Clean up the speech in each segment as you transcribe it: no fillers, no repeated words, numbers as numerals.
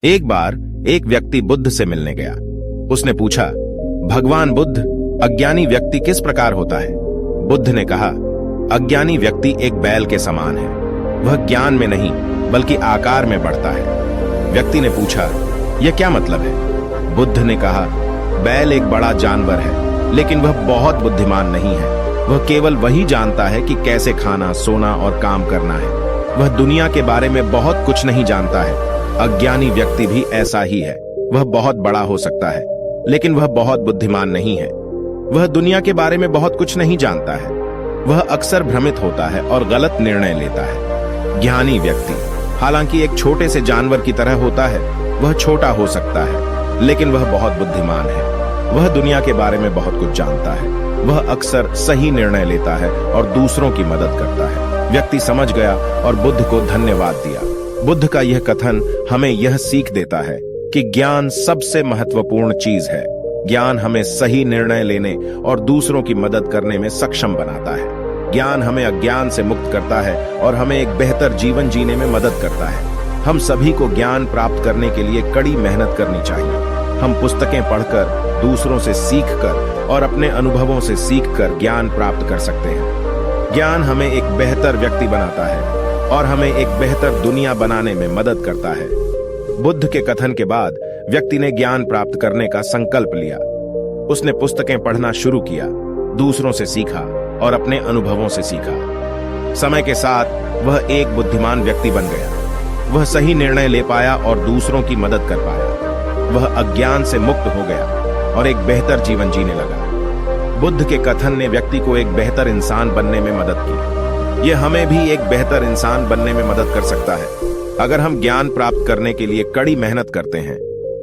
एक बार एक व्यक्ति बुद्ध से मिलने गया। उसने पूछा, भगवान बुद्ध, अज्ञानी व्यक्ति किस प्रकार होता है? बुद्ध ने कहा, अज्ञानी व्यक्ति एक बैल के समान है। वह ज्ञान में नहीं बल्कि आकार में बढ़ता है। व्यक्ति ने पूछा, यह क्या मतलब है? बुद्ध ने कहा, बैल एक बड़ा जानवर है, लेकिन वह बहुत बुद्धिमान नहीं है। वह केवल वही जानता है कि कैसे खाना, सोना और काम करना है। वह दुनिया के बारे में बहुत कुछ नहीं जानता है। अज्ञानी व्यक्ति भी ऐसा ही है। वह बहुत बड़ा हो सकता है, लेकिन वह बहुत बुद्धिमान नहीं है। वह दुनिया के बारे में बहुत कुछ नहीं जानता है। वह अक्सर भ्रमित होता है और गलत निर्णय लेता है। ज्ञानी व्यक्ति हालांकि एक छोटे से जानवर की तरह होता है। वह छोटा हो सकता है, लेकिन वह बहुत बुद्धिमान है। वह दुनिया के बारे में बहुत कुछ जानता है। वह अक्सर सही निर्णय लेता है और दूसरों की मदद करता है। व्यक्ति समझ गया और बुद्ध को धन्यवाद दिया। बुद्ध का यह कथन हमें यह सीख देता है कि ज्ञान सबसे महत्वपूर्ण चीज है। ज्ञान हमें सही निर्णय लेने और दूसरों की मदद करने में सक्षम बनाता है। ज्ञान हमें अज्ञान से मुक्त करता है और हमें एक बेहतर जीवन जीने में मदद करता है। हम सभी को ज्ञान प्राप्त करने के लिए कड़ी मेहनत करनी चाहिए। हम पुस्तकें पढ़कर, दूसरों से सीखकर और अपने अनुभवों से सीखकर ज्ञान प्राप्त कर सकते हैं। ज्ञान हमें एक बेहतर व्यक्ति बनाता है और हमें एक बेहतर दुनिया बनाने में मदद करता है। बुद्ध के कथन के बाद व्यक्ति ने ज्ञान प्राप्त करने का संकल्प लिया। उसने पुस्तकें पढ़ना शुरू किया, दूसरों से सीखा और अपने अनुभवों से सीखा। समय के साथ वह एक बुद्धिमान व्यक्ति बन गया। वह सही निर्णय ले पाया और दूसरों की मदद कर पाया। वह अज्ञान से मुक्त हो गया और एक बेहतर जीवन जीने लगा। बुद्ध के कथन ने व्यक्ति को एक बेहतर इंसान बनने में मदद की। यह हमें भी एक बेहतर इंसान बनने में मदद कर सकता है। अगर हम ज्ञान प्राप्त करने के लिए कड़ी मेहनत करते हैं,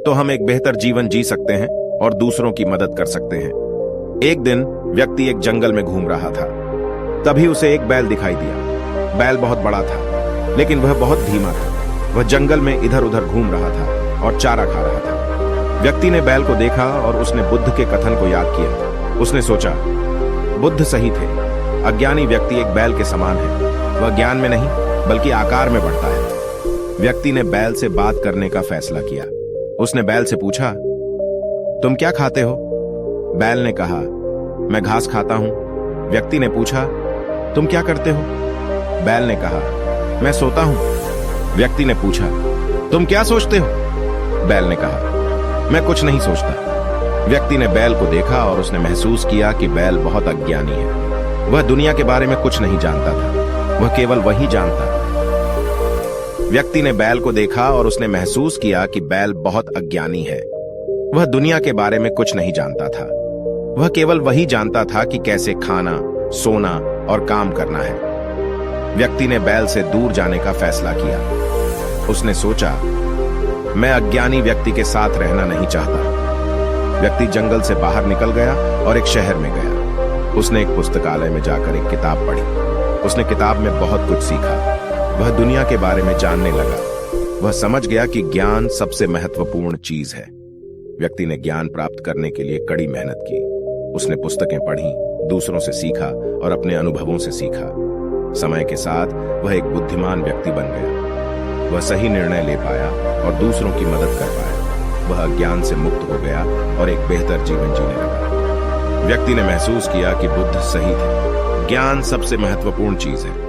तो हम एक बेहतर जीवन जी सकते हैं और दूसरों की मदद कर सकते हैं। एक दिन व्यक्ति एक जंगल में घूम रहा था। तभी उसे एक बैल दिखाई दिया। बैल बहुत बड़ा था, लेकिन वह बहुत धीमा था। वह जंगल में इधर उधर घूम रहा था और चारा खा रहा था। व्यक्ति ने बैल को देखा और उसने बुद्ध के कथन को याद किया। उसने सोचा, बुद्ध सही थे। अज्ञानी व्यक्ति एक बैल के समान है। वह ज्ञान में नहीं बल्कि आकार में बढ़ता है। व्यक्ति ने बैल से बात करने का फैसला किया। उसने बैल से पूछा, तुम क्या खाते हो? बैल ने कहा, मैं घास खाता हूं। व्यक्ति ने पूछा, तुम क्या करते हो? बैल ने कहा, मैं सोता हूं। व्यक्ति ने पूछा, तुम क्या सोचते हो? बैल ने कहा, मैं कुछ नहीं सोचता। व्यक्ति ने बैल को देखा और उसने महसूस किया कि बैल बहुत अज्ञानी है। वह दुनिया के बारे में कुछ नहीं जानता था। वह केवल वही जानता था। व्यक्ति ने बैल को देखा और उसने महसूस किया कि बैल बहुत अज्ञानी है। वह दुनिया के बारे में कुछ नहीं जानता था। वह केवल वही जानता था कि कैसे खाना, सोना और काम करना है। व्यक्ति ने बैल से दूर जाने का फैसला किया। उसने सोचा, मैं अज्ञानी व्यक्ति के साथ रहना नहीं चाहता। व्यक्ति जंगल से बाहर निकल गया और एक शहर में गया। उसने एक पुस्तकालय में जाकर एक किताब पढ़ी। उसने किताब में बहुत कुछ सीखा। वह दुनिया के बारे में जानने लगा। वह समझ गया कि ज्ञान सबसे महत्वपूर्ण चीज है। व्यक्ति ने ज्ञान प्राप्त करने के लिए कड़ी मेहनत की। उसने पुस्तकें पढ़ी, दूसरों से सीखा और अपने अनुभवों से सीखा। समय के साथ वह एक बुद्धिमान व्यक्ति बन गया। वह सही निर्णय ले पाया और दूसरों की मदद कर पाया। वह अज्ञान से मुक्त हो गया और एक बेहतर जीवन जीने लगा। व्यक्ति ने महसूस किया कि बुद्ध सही थे। ज्ञान सबसे महत्वपूर्ण चीज है।